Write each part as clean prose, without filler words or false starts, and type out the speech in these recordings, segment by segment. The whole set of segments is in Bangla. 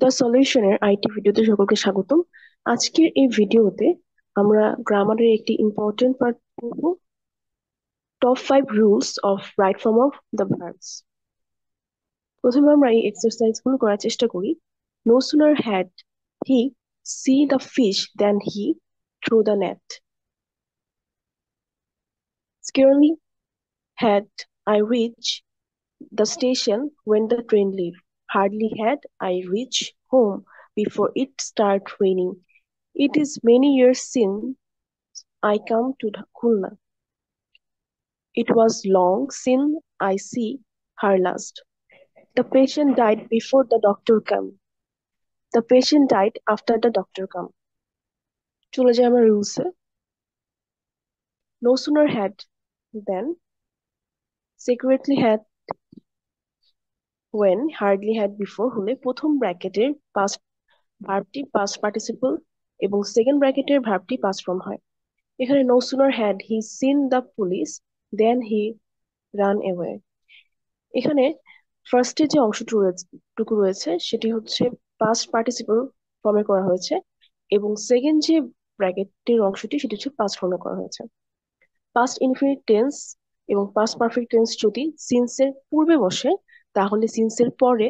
দ্য সলিউশনের আইটি ভিডিওতে সকলকে স্বাগতম। আজকের এই ভিডিওতে আমরা গ্রামারের একটি ইম্পর্টেন্ট পার্ট পড়ব, top 5 rules of right form of the verbs. প্রথমে আমরা এই এক্সারসাইজগুলো করার চেষ্টা করি। No sooner had he see the fish then he threw the net. Scarcely had I reached the station when the train left. Hardly had I reached home before it started raining. It is many years since I come to Khulna. It was long since I see her last. The patient died before the doctor came. The patient died after the doctor came. চলে যাই আমরা রুলসে। No sooner had than, secretly had, when, hardly had, before হলে প্রথম ব্র্যাকেটের পাস্ট ভার্বটি পাস্ট পার্টিসিপল এবং সেকেন্ড ব্র্যাকেটের ভার্বটি পাস্ট ফর্ম হয়। এখানে no sooner had he seen the police then he ran away। এখানে ফার্স্টে যে টুকু রয়েছে সেটি হচ্ছে পাস্ট পার্টিসিপল ফর্মে করা হয়েছে এবং সেকেন্ড যে ব্র্যাকেটের অংশটি সেটি হচ্ছে পাস্ট ফর্মে করা হয়েছে। পাস্ট ইনফিনিট টেন্স এবং পাস্ট পারফেক্ট টেন্স যদি সিন্সের পূর্বে বসে তাহলে সিন্সের পরে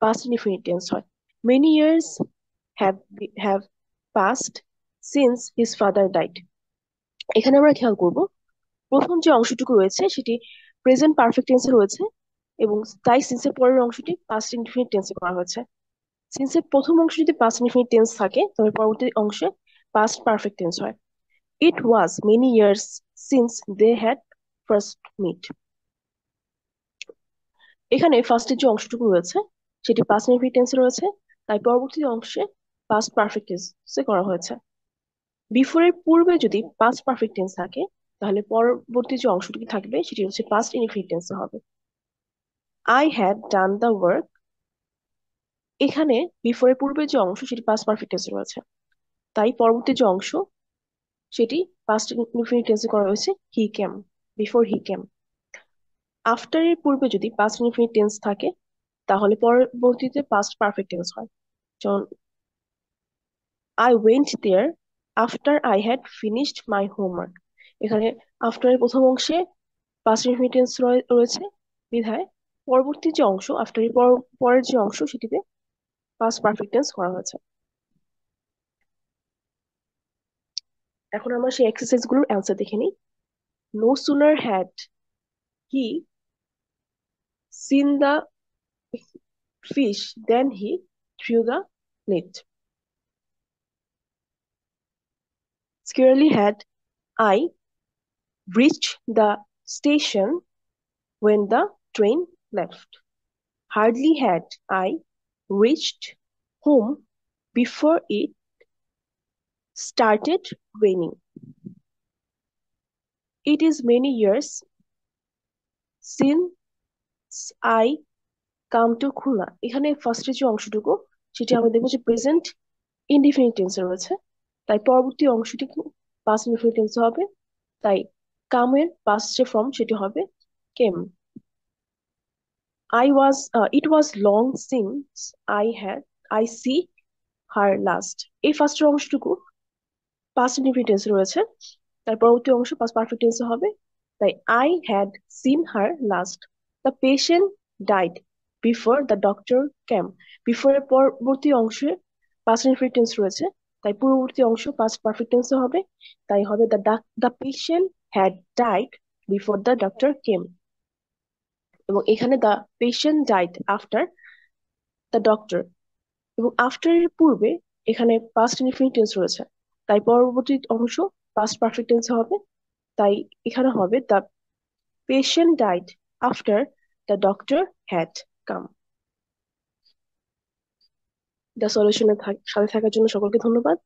পাস্ট ইনফিনিট টেন্স হয়। Many years have have passed since his father died. এখানে আমরা খেয়াল করব প্রথম যে অংশটুকু রয়েছে সেটি প্রেজেন্ট পারফেক্ট টেন্সে রয়েছে এবং তাই সিন্সের পরের অংশটি পাস্ট ইনফিনিট টেন্সে করা হয়েছে। সিন্সের প্রথম অংশ যদি পাস্ট ইনফিনিট টেন্স থাকে তবে পরবর্তী অংশে পাস্ট পারফেক্ট টেন্স হয়। It was many years since they had first met. এখানে ফার্স্টের যে অংশটুকু রয়েছে সেটি পাস্ট ইনফিনিট টেন্সে রয়েছে, তাই পরবর্তী অংশে পাস্ট পারফেক্ট টেন্সে করা হয়েছে। বিফোরের পূর্বে যদি পাস্ট পারফেক্ট টেন্স থাকে তাহলে পরবর্তী যে অংশটুকু থাকবে সেটি হচ্ছে পাস্ট ইনফিনিট টেন্সে হবে। I had done the work, এখানে বিফোরের পূর্বে যে অংশ সেটি পাস্ট পারফেক্ট টেন্সে রয়েছে, তাই পরবর্তী যে অংশ সেটি পাস্ট ইনফিনিট টেন্সে করা হয়েছে হি কেম, বিফোর হি কেম। আফটার এর পূর্বে যদি পাস্ট ইনফিনিট টেন্স থাকে তাহলে পরবর্তীতে পাস্ট পারফেক্ট টেন্স হয়। যেমন I went there after I had finished my homework. এখানে আফটার এর প্রথম অংশে পাস্ট ইনফিনিট টেন্স রয়েছে বিধায় পরবর্তী যে অংশ আফটার এর পরের যে অংশ সেটিতে পাস্ট পারফেক্ট টেন্স করা হয়েছে। এখন আমরা সেই এক্সারসাইজ গুলোর অ্যান্সার দেখে নিই। No sooner had he seen the fish then he threw the net. Scarcely had I reached the station when the train left. Hardly had I reached home before it started raining. It is many years since I come to Khulna. এখানে ফার্স্টে যে অংশটুকু সেটি আমরা দেখবো যে প্রেজেন্ট ইনডিফিনিট টেন্সে রয়েছে, তাই পরবর্তী অংশটি পাস্ট ইনডিফিনিট টেন্সে হবে, তাই কামের পাস্ট যে ফর্ম সেটি হবে কেম। It was long since I see her last. এই ফার্স্টের অংশটুকু পাস্ট ইনডিফিনিট টেন্সে রয়েছে, তার পরবর্তী অংশ পাস্ট পারফেক্ট টেন্সে হবে, তাই I had seen her last. The patient died before the doctor came. Before এর পরবর্তী অংশে পাস্ট ইনডিফিনিট টেন্স রয়েছে, তাই পূর্ববর্তী অংশ পাস্ট পারফেক্ট টেন্সে হবে, তাই হবে the patient had died before the doctor came। এবং এখানে the patient died after the doctor, এবং আফটার এর পূর্বে এখানে পাস্ট ইনডিফিনিট টেন্স রয়েছে, তাই পরবর্তী অংশ পাস্ট পারফেক্ট টেন্সে হবে, তাই এখানে হবে the patient died after the doctor had come. The সলিউশনের সাথে থাকার জন্য সকলকে ধন্যবাদ।